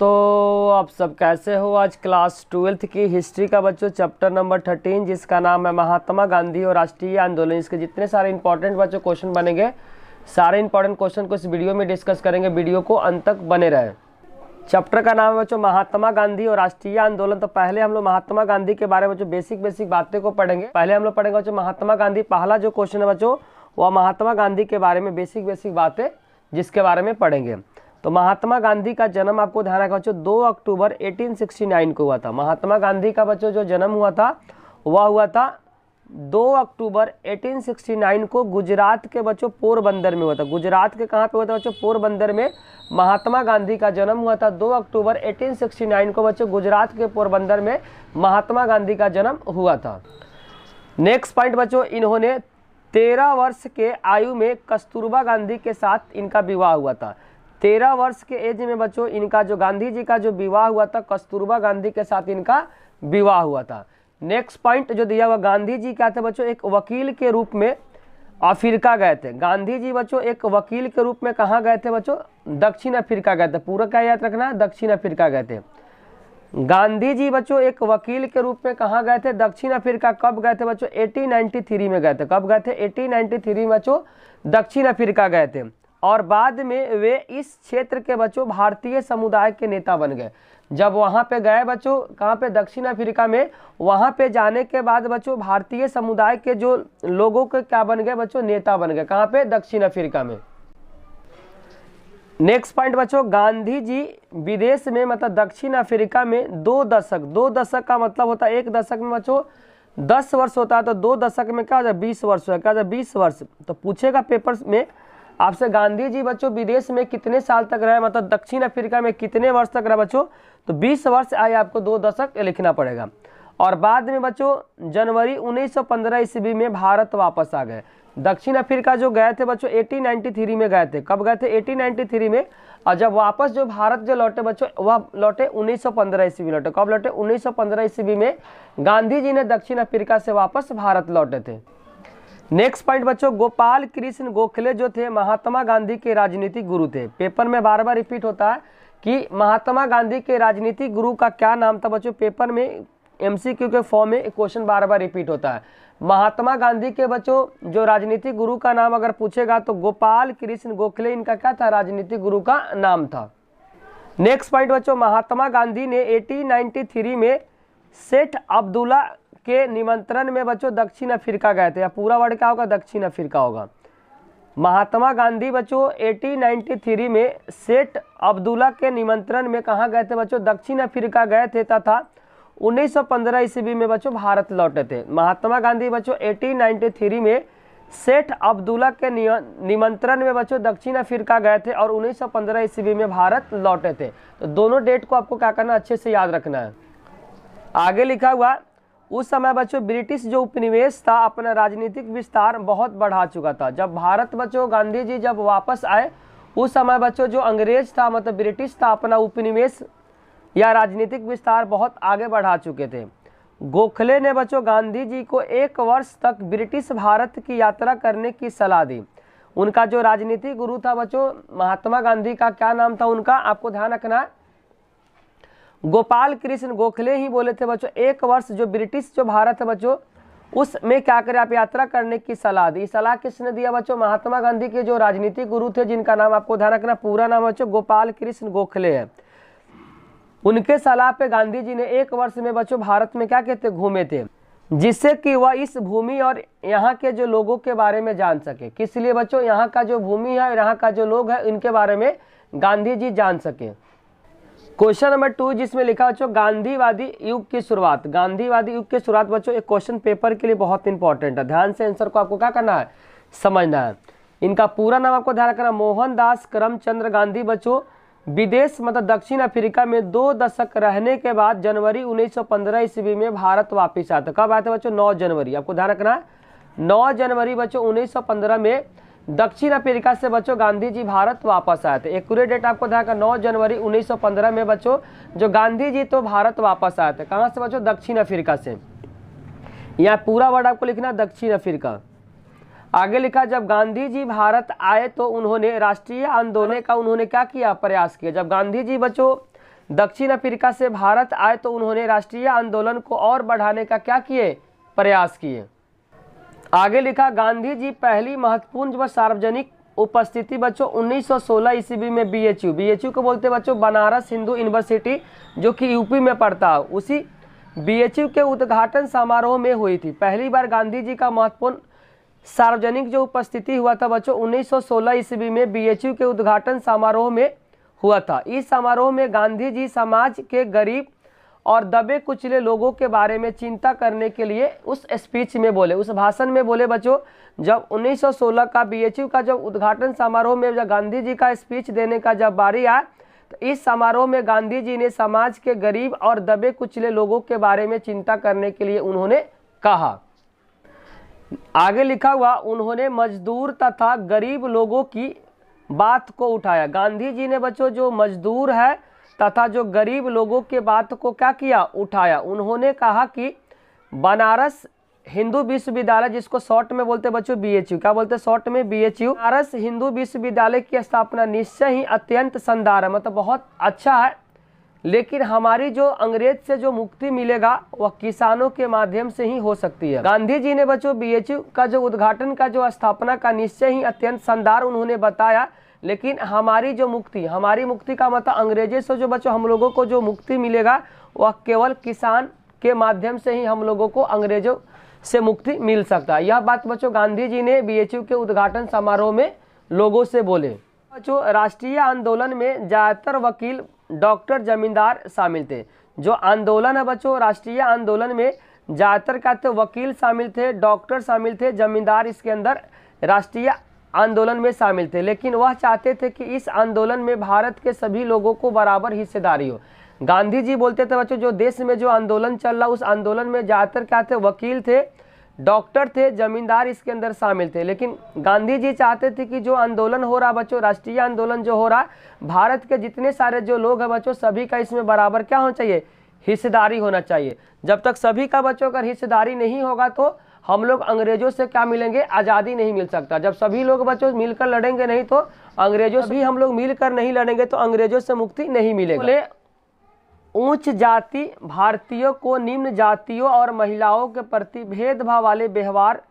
तो आप सब कैसे हो। आज क्लास 12th की हिस्ट्री का बच्चों चैप्टर नंबर 13 जिसका नाम है महात्मा गांधी और राष्ट्रीय आंदोलन। इसके जितने सारे इंपॉर्टेंट बच्चों क्वेश्चन बनेंगे, सारे इंपॉर्टेंट क्वेश्चन को इस वीडियो में डिस्कस करेंगे। वीडियो को अंत तक बने रहे। चैप्टर का नाम है बच्चों महात्मा गांधी और राष्ट्रीय आंदोलन। तो पहले हम लोग महात्मा गांधी के बारे में जो बेसिक बातें को पढ़ेंगे। पहले हम लोग पढ़ेंगे बच्चों महात्मा गांधी। पहला जो क्वेश्चन है बच्चों वह महात्मा गांधी के बारे में बेसिक बातें जिसके बारे में पढ़ेंगे। तो महात्मा गांधी का जन्म आपको ध्यान रखना बच्चों 2 अक्टूबर 1869 को हुआ था। महात्मा गांधी का बच्चों जो जन्म हुआ था वह हुआ था 2 अक्टूबर 1869 को गुजरात के बच्चों पोरबंदर में हुआ था। गुजरात के कहाँ पे हुआ था बच्चों? पोरबंदर में महात्मा गांधी का जन्म हुआ था 2 अक्टूबर 1869 को बच्चों गुजरात के पोरबंदर में महात्मा गांधी का जन्म हुआ था। नेक्स्ट पॉइंट बच्चों, इन्होंने 13 वर्ष के आयु में कस्तूरबा गांधी के साथ इनका विवाह हुआ था। 13 वर्ष के एज में बच्चों इनका जो गांधी जी का जो विवाह हुआ था कस्तूरबा गांधी के साथ इनका विवाह हुआ था। नेक्स्ट पॉइंट जो दिया हुआ, गांधी जी क्या थे बच्चों? एक वकील के रूप में अफ्रीका गए थे। गांधी जी बच्चों एक वकील के रूप में कहाँ गए थे बच्चों? दक्षिण अफ्रीका गए थे। पूरा क्या याद रखना है? दक्षिण अफ्रीका गए थे। गांधी जी बच्चों एक वकील के रूप में कहाँ गए थे? दक्षिण अफ्रीका। कब गए थे बच्चों? 1893 में गए थे। कब गए थे? 1893 में बच्चों दक्षिण अफ्रीका गए थे। और बाद में वे इस क्षेत्र के बच्चों भारतीय समुदाय के नेता बन गए। जब वहाँ पे गए बच्चों, कहाँ पे? दक्षिण अफ्रीका में। वहाँ पे जाने के बाद बच्चों भारतीय समुदाय के जो लोगों के क्या बन गए बच्चों? नेता बन गए। कहाँ पे? दक्षिण अफ्रीका में। नेक्स्ट पॉइंट बच्चों, गांधी जी विदेश में मतलब दक्षिण अफ्रीका में 2 दशक का मतलब होता है 1 दशक में बच्चों 10 वर्ष होता है। तो 2 दशक में क्या हो जाए? 20 वर्ष हो। क्या हो जाए? 20 वर्ष। तो पूछेगा पेपर में आपसे, गांधी जी बच्चों विदेश में कितने साल तक रहे, मतलब दक्षिण अफ्रीका में कितने वर्ष तक रहे बच्चों? तो 20 वर्ष आए। आपको 2 दशक लिखना पड़ेगा। और बाद में बच्चों जनवरी 1915 ईस्वी में भारत वापस आ गए। दक्षिण अफ्रीका जो गए थे बच्चों 1893 में गए थे। कब गए थे? 1893 में। और जब वापस जो भारत जो लौटे बच्चों वह लौटे 1915 ईस्वी में लौटे। कब लौटे? 1915 ईस्वी में गांधी जी ने दक्षिण अफ्रीका से वापस भारत लौटे थे। नेक्स्ट पॉइंट बच्चों, गोपाल कृष्ण गोखले जो थे महात्मा गांधी के राजनीतिक गुरु थे। पेपर में बार बार रिपीट होता है कि महात्मा गांधी के राजनीतिक गुरु का क्या नाम था बच्चों? पेपर में एमसीक्यू के फॉर्म में क्वेश्चन बार बार रिपीट होता है। महात्मा गांधी के बच्चों जो राजनीतिक गुरु का नाम अगर पूछेगा तो गोपाल कृष्ण गोखले इनका क्या था? राजनीतिक गुरु का नाम था। नेक्स्ट पॉइंट बच्चों, महात्मा गांधी ने 1893 में सेठ अब्दुल्ला के निमंत्रण में बच्चों दक्षिण अफ्रीका गए थे। या पूरा वर्ड क्या होगा? दक्षिण अफ्रीका होगा। महात्मा गांधी बच्चों 1893 में सेठ अब्दुल्ला के निमंत्रण में कहाँ गए थे बच्चों? दक्षिण अफ्रीका गए थे तथा 1915 ईस्वी में बच्चों भारत लौटे थे। महात्मा गांधी बच्चों 1893 में सेठ अब्दुल्ला के निमंत्रण में बच्चों दक्षिण अफ्रीका गए थे और 1915 ईस्वी में भारत लौटे थे। तो दोनों डेट को आपको क्या करना? अच्छे से याद रखना है। आगे लिखा हुआ, उस समय बच्चों ब्रिटिश जो उपनिवेश था अपना राजनीतिक विस्तार बहुत बढ़ा चुका था। जब भारत बच्चों गांधी जी जब वापस आए उस समय बच्चों जो अंग्रेज था मतलब ब्रिटिश था अपना उपनिवेश या राजनीतिक विस्तार बहुत आगे बढ़ा चुके थे। गोखले ने बच्चों गांधी जी को 1 वर्ष तक ब्रिटिश भारत की यात्रा करने की सलाह दी। उनका जो राजनीतिक गुरु था बच्चों महात्मा गांधी का क्या नाम था उनका? आपको ध्यान रखना है, गोपाल कृष्ण गोखले ही बोले थे बच्चों 1 वर्ष जो ब्रिटिश जो भारत है बच्चों उसमें क्या करें आप यात्रा करने की सलाह दी। सलाह किसने दिया बच्चों? महात्मा गांधी के जो राजनीतिक गुरु थे जिनका नाम आपको ध्यान रखना, पूरा नाम बच्चों गोपाल कृष्ण गोखले है। उनके सलाह पे गांधी जी ने 1 वर्ष में बच्चों भारत में क्या कहते घूमे थे, जिससे कि वह इस भूमि और यहाँ के जो लोगों के बारे में जान सके। किस लिए बच्चों? यहाँ का जो भूमि है और यहाँ का जो लोग है इनके बारे में गांधी जी जान सके। क्वेश्चन नंबर 2 जिसमें लिखा बच्चों गांधीवादी युग की शुरुआत। गांधीवादी युग की शुरुआत बच्चों एक क्वेश्चन पेपर के लिए बहुत इंपॉर्टेंट है। ध्यान से आंसर को आपको क्या करना है? समझना है। इनका पूरा नाम आपको ध्यान रखना, मोहनदास करमचंद गांधी बच्चों विदेश मतलब दक्षिण अफ्रीका में 2 दशक रहने के बाद जनवरी 1915 ईस्वी में भारत वापिस आए थे। कब आए थे बच्चों? 9 जनवरी। आपको ध्यान रखना है 9 जनवरी बच्चों 1915 में दक्षिण अफ्रीका से बच्चों गांधी जी भारत वापस आए थे। एक्यूरेट डेट आपको ध्यान रखना 9 जनवरी 1915 में बच्चों जो गांधी जी तो भारत वापस आए थे। कहाँ से बच्चों? दक्षिण अफ्रीका से। यहाँ पूरा वर्ड आपको लिखना दक्षिण अफ्रीका। आगे लिखा, जब गांधी जी भारत आए तो उन्होंने राष्ट्रीय आंदोलन का उन्होंने क्या किया? प्रयास किया। जब गांधी जी बच्चों दक्षिण अफ्रीका से भारत आए तो उन्होंने राष्ट्रीय आंदोलन को और बढ़ाने का क्या किए, प्रयास किए। आगे लिखा, गांधी जी पहली महत्वपूर्ण व सार्वजनिक उपस्थिति बच्चों 1916 ईस्वी में बीएचयू को बोलते बच्चों बनारस हिंदू यूनिवर्सिटी, जो कि यूपी में पड़ता है, उसी बीएचयू के उद्घाटन समारोह में हुई थी। पहली बार गांधी जी का महत्वपूर्ण सार्वजनिक जो उपस्थिति हुआ था बच्चों 1916 ईस्वी में बीएचयू के उद्घाटन समारोह में हुआ था। इस समारोह में गांधी जी समाज के गरीब और दबे कुचले लोगों के बारे में चिंता करने के लिए उस स्पीच में बोले, उस भाषण में बोले बच्चों। जब 1916 का बीएचयू का जब उद्घाटन समारोह में जब गांधी जी का स्पीच देने का जब बारी आया, तो इस समारोह में गांधी जी ने समाज के गरीब और दबे कुचले लोगों के बारे में चिंता करने के लिए उन्होंने कहा। आगे लिखा हुआ, उन्होंने मजदूर तथा गरीब लोगों की बात को उठाया। गांधी जी ने बच्चों जो मजदूर है तथा जो गरीब लोगों के बात को क्या किया, उठाया। उन्होंने कहा कि बनारस हिंदू विश्वविद्यालय, जिसको शॉर्ट में बोलते बच्चों बीएचयू, क्या बोलते शॉर्ट में बीएचयू, बनारस हिंदू विश्वविद्यालय की स्थापना निश्चय ही अत्यंत शानदार है, मतलब बहुत अच्छा है, लेकिन हमारी जो अंग्रेज से जो मुक्ति मिलेगा वह किसानों के माध्यम से ही हो सकती है। गांधी जी ने बच्चों बीएचयू का जो उद्घाटन का जो स्थापना का निश्चय ही अत्यंत शानदार उन्होंने बताया, लेकिन हमारी जो मुक्ति, हमारी मुक्ति का मतलब अंग्रेजों से जो बच्चों हम लोगों को जो मुक्ति मिलेगा वह केवल किसान के माध्यम से ही हम लोगों को अंग्रेजों से मुक्ति मिल सकता है। यह बात बच्चों गांधी जी ने बीएचयू के उद्घाटन समारोह में लोगों से बोले। बच्चों राष्ट्रीय आंदोलन में ज़्यादातर वकील, डॉक्टर, जमींदार शामिल थे। जो आंदोलन है बच्चों, राष्ट्रीय आंदोलन में ज़्यादातर कहते वकील शामिल थे, डॉक्टर शामिल थे, जमींदार इसके अंदर राष्ट्रीय आंदोलन में शामिल थे। लेकिन वह चाहते थे कि इस आंदोलन में भारत के सभी लोगों को बराबर हिस्सेदारी हो। गांधी जी बोलते थे बच्चों जो देश में जो आंदोलन चल रहा उस आंदोलन में ज़्यादातर क्या थे, वकील थे, डॉक्टर थे, जमींदार इसके अंदर शामिल थे। लेकिन गांधी जी चाहते थे कि जो आंदोलन हो रहा बच्चों, राष्ट्रीय आंदोलन जो हो रहा, भारत के जितने सारे जो लोग हैं बच्चों सभी का इसमें बराबर क्या होना चाहिए, हिस्सेदारी होना चाहिए। जब तक सभी का बच्चों अगर हिस्सेदारी नहीं होगा तो हम लोग अंग्रेजों से क्या मिलेंगे, आज़ादी नहीं मिल सकता। जब सभी लोग बच्चों मिलकर लड़ेंगे नहीं तो अंग्रेजों से भी हम लोग मिलकर नहीं लड़ेंगे तो अंग्रेजों से मुक्ति नहीं मिलेगी। उच्च जाति भारतीयों को निम्न जातियों और महिलाओं के प्रति भेदभाव वाले व्यवहार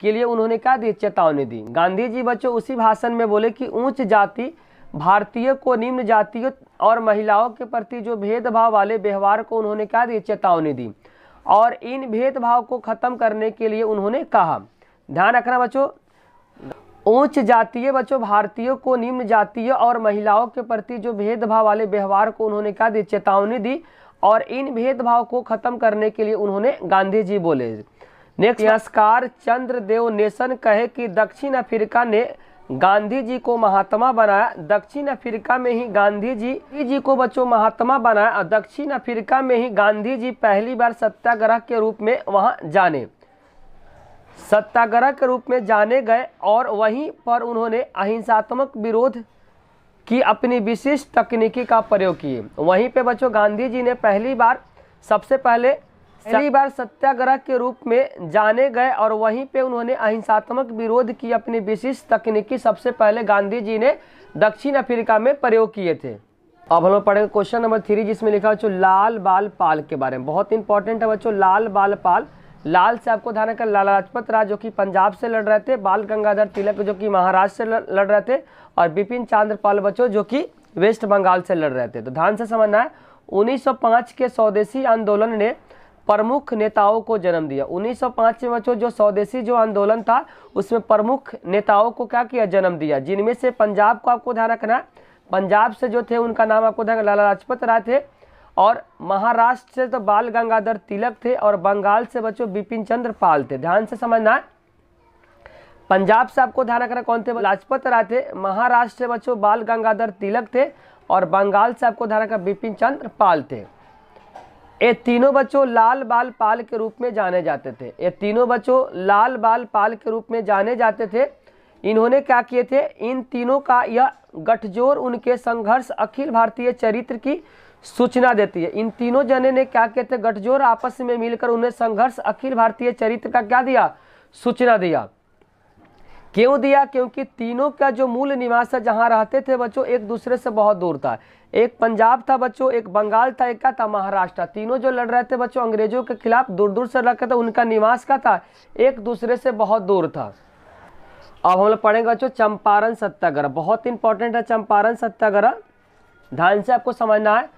के लिए उन्होंने क्या दी, चेतावनी दी। गांधी जी बच्चों उसी भाषण में बोले कि उच्च जाति भारतीयों को निम्न जातियों और महिलाओं के प्रति जो भेदभाव वाले व्यवहार को उन्होंने क्या दी, चेतावनी दी, और इन भेदभाव को खत्म करने के लिए उन्होंने कहा। ध्यान रखना बच्चों, उच्च जातीय बच्चों भारतीयों को निम्न जातीय और महिलाओं के प्रति जो भेदभाव वाले व्यवहार को उन्होंने क्या दी, चेतावनी दी, और इन भेदभाव को खत्म करने के लिए उन्होंने गांधी जी बोले। नेक्स्ट, इतिहासकार चंद्रदेव नेशन कहे कि दक्षिण अफ्रीका ने गांधी जी को महात्मा बनाया। दक्षिण अफ्रीका में ही गांधी जी को बच्चों महात्मा बनाया। दक्षिण अफ्रीका में ही गांधी जी पहली बार सत्याग्रह के रूप में सत्याग्रह के रूप में जाने गए और वहीं पर उन्होंने अहिंसात्मक विरोध की अपनी विशिष्ट तकनीकी का प्रयोग किए। वहीं पे बच्चों गांधी जी ने पहली बार सत्याग्रह के रूप में जाने गए और वहीं पे उन्होंने अहिंसात्मक विरोध की अपनी विशिष्ट तकनीकी सबसे पहले गांधी जी ने दक्षिण अफ्रीका में प्रयोग किए थे। अब हम लोग पढ़ेंगे क्वेश्चन नंबर 3 जिसमें लिखा बच्चों लाल बाल पाल के बारे में। बहुत इंपॉर्टेंट है बच्चों लाल बाल पाल। लाल से आपको ध्यान रखना, लाला लाजपत राय जो कि पंजाब से लड़ रहे थे, बाल गंगाधर तिलक जो कि महाराष्ट्र से लड़ रहे थे, और बिपिन चंद्र पाल बच्चों जो कि वेस्ट बंगाल से लड़ रहे थे। तो ध्यान से समझना है, 1905 के स्वदेशी आंदोलन ने प्रमुख नेताओं को जन्म दिया। 1905 में बच्चों जो स्वदेशी जो आंदोलन था उसमें प्रमुख नेताओं को क्या किया, जन्म दिया, जिनमें से पंजाब को आपको ध्यान रखना है, पंजाब से जो थे उनका नाम आपको ध्यान, लाला लाजपत राय थे, और महाराष्ट्र से तो बाल गंगाधर तिलक थे, और बंगाल से बच्चों बिपिन चंद्र पाल थे। ध्यान से समझना है, पंजाब से आपको ध्यान रखना कौन थे, लाजपत राय थे, महाराष्ट्र से बच्चों बाल गंगाधर तिलक थे, और बंगाल से आपको ध्यान रखना बिपिन चंद्र पाल थे। ये तीनों बच्चों लाल बाल पाल के रूप में जाने जाते थे। ये तीनों बच्चों लाल बाल पाल के रूप में जाने जाते थे। इन्होंने क्या किए थे, इन तीनों का यह गठजोड़ उनके संघर्ष अखिल भारतीय चरित्र की सूचना देती है। इन तीनों जने ने क्या किए थे, गठजोड़ आपस में मिलकर उन्हें संघर्ष अखिल भारतीय चरित्र का क्या दिया, सूचना दिया। क्यों दिया? क्योंकि तीनों का जो मूल निवास है, जहाँ रहते थे बच्चों, एक दूसरे से बहुत दूर था। एक पंजाब था बच्चों, एक बंगाल था, एक का था महाराष्ट्र। तीनों जो लड़ रहे थे बच्चों अंग्रेजों के खिलाफ, दूर दूर से रखे थे, उनका निवास का था एक दूसरे से बहुत दूर था। अब हम लोग पढ़ेंगे बच्चों चंपारण सत्याग्रह, बहुत इंपॉर्टेंट है चंपारण सत्याग्रह, ध्यान से आपको समझना है।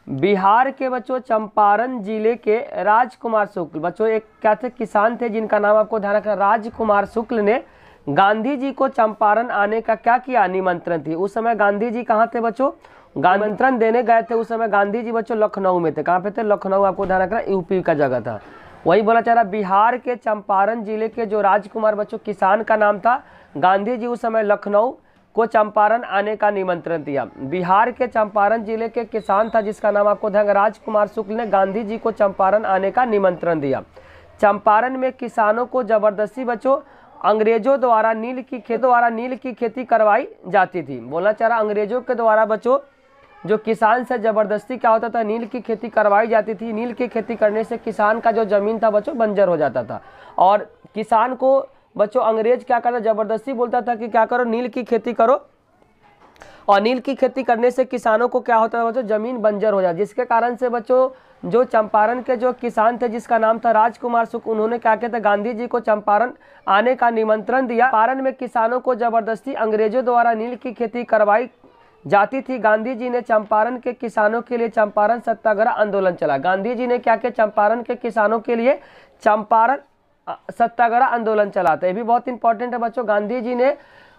बिहार के बच्चों चंपारण जिले के राजकुमार शुक्ल, बच्चों एक क्या थे, किसान थे, जिनका नाम आपको ध्यान रखना, राजकुमार शुक्ल ने गांधी जी को चंपारण आने का क्या किया, निमंत्रण थी। उस समय गांधी जी कहाँ थे बच्चों, निमंत्रण देने गए थे। उस समय गांधी जी बच्चों लखनऊ में थे। कहाँ पे थे? लखनऊ, आपको ध्यान रखना यूपी का जगह था। वही बोला चाह रहा, बिहार के चंपारण जिले के जो राजकुमार बच्चों किसान का नाम था, गांधी जी उस समय लखनऊ को चंपारण आने का निमंत्रण दिया। बिहार के चंपारण जिले के किसान था जिसका नाम आपको ध्यान, राजकुमार शुक्ल ने गांधी जी को चंपारण आने का निमंत्रण दिया। चंपारण में किसानों को जबरदस्ती बच्चों अंग्रेजों द्वारा नील की खेती करवाई जाती थी। बोलना चाह रहा, अंग्रेजों के द्वारा बच्चों जो किसान से जबरदस्ती क्या होता था, नील की खेती करवाई जाती थी। नील की खेती करने से किसान का जो जमीन था बच्चों बंजर हो जाता था, और किसान को बच्चों अंग्रेज क्या करता, जबरदस्ती बोलता था कि क्या करो, नील की खेती करो, और नील की खेती करने से किसानों को क्या होता था बच्चों, जमीन बंजर हो जाती, जिसके कारण से बच्चों जो चंपारण के जो किसान थे जिसका नाम था राजकुमार शुक्ल, उन्होंने क्या किया था, गांधी जी को चंपारण आने का निमंत्रण दिया। चंपारण में किसानों को जबरदस्ती अंग्रेजों द्वारा नील की खेती करवाई जाती थी। गांधी जी ने चंपारण के किसानों के लिए चंपारण सत्याग्रह आंदोलन चला। गांधी जी ने क्या किया, चंपारण के किसानों के लिए चंपारण सत्याग्रह आंदोलन चलाते। ये भी बहुत इंपॉर्टेंट है बच्चों। गांधी जी ने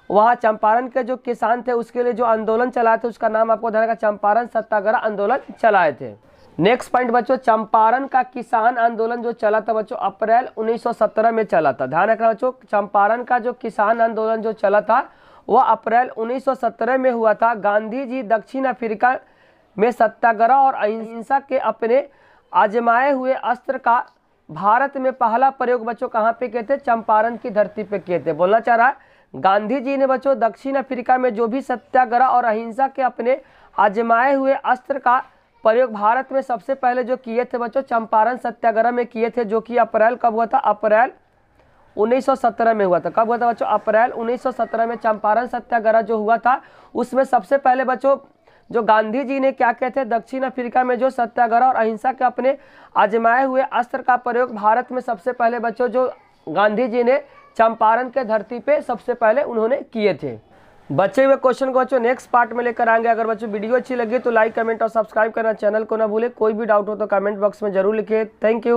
वहाँ चंपारण के जो किसान थे उसके लिए जो आंदोलन चलाए थे उसका नाम आपको ध्यान रखना, चंपारण सत्याग्रह आंदोलन चलाए थे। नेक्स्ट पॉइंट बच्चों, चंपारण का किसान आंदोलन जो चला था बच्चों अप्रैल 1917 में चला था। ध्यान रखना बच्चों, चंपारण का जो किसान आंदोलन जो चला था वह अप्रैल 1917 में हुआ था। गांधी जी दक्षिण अफ्रीका में सत्याग्रह और अहिंसा के अपने आजमाए हुए अस्त्र का भारत में पहला प्रयोग बच्चों कहाँ पे किए थे, चंपारण की धरती पे किए थे। बोलना चाह रहा है, गांधी जी ने बच्चों दक्षिण अफ्रीका में जो भी सत्याग्रह और अहिंसा के अपने आजमाए हुए अस्त्र का प्रयोग भारत में सबसे पहले जो किए थे बच्चों चंपारण सत्याग्रह में किए थे, जो कि अप्रैल कब हुआ था, अप्रैल 1917 में हुआ था। कब हुआ था बच्चों, अप्रैल 1917 में चंपारण सत्याग्रह जो हुआ था उसमें सबसे पहले बच्चों जो गांधी जी ने क्या कहते हैं, दक्षिण अफ्रीका में जो सत्याग्रह और अहिंसा के अपने आजमाए हुए अस्त्र का प्रयोग भारत में सबसे पहले बच्चों जो गांधी जी ने चंपारण के धरती पे सबसे पहले उन्होंने किए थे। बचे हुए क्वेश्चन को बच्चों नेक्स्ट पार्ट में लेकर आएंगे। अगर बच्चों वीडियो अच्छी लगी तो लाइक कमेंट और सब्सक्राइब करना, चैनल को ना भूले। कोई भी डाउट हो तो कमेंट बॉक्स में जरूर लिखिए। Thank you.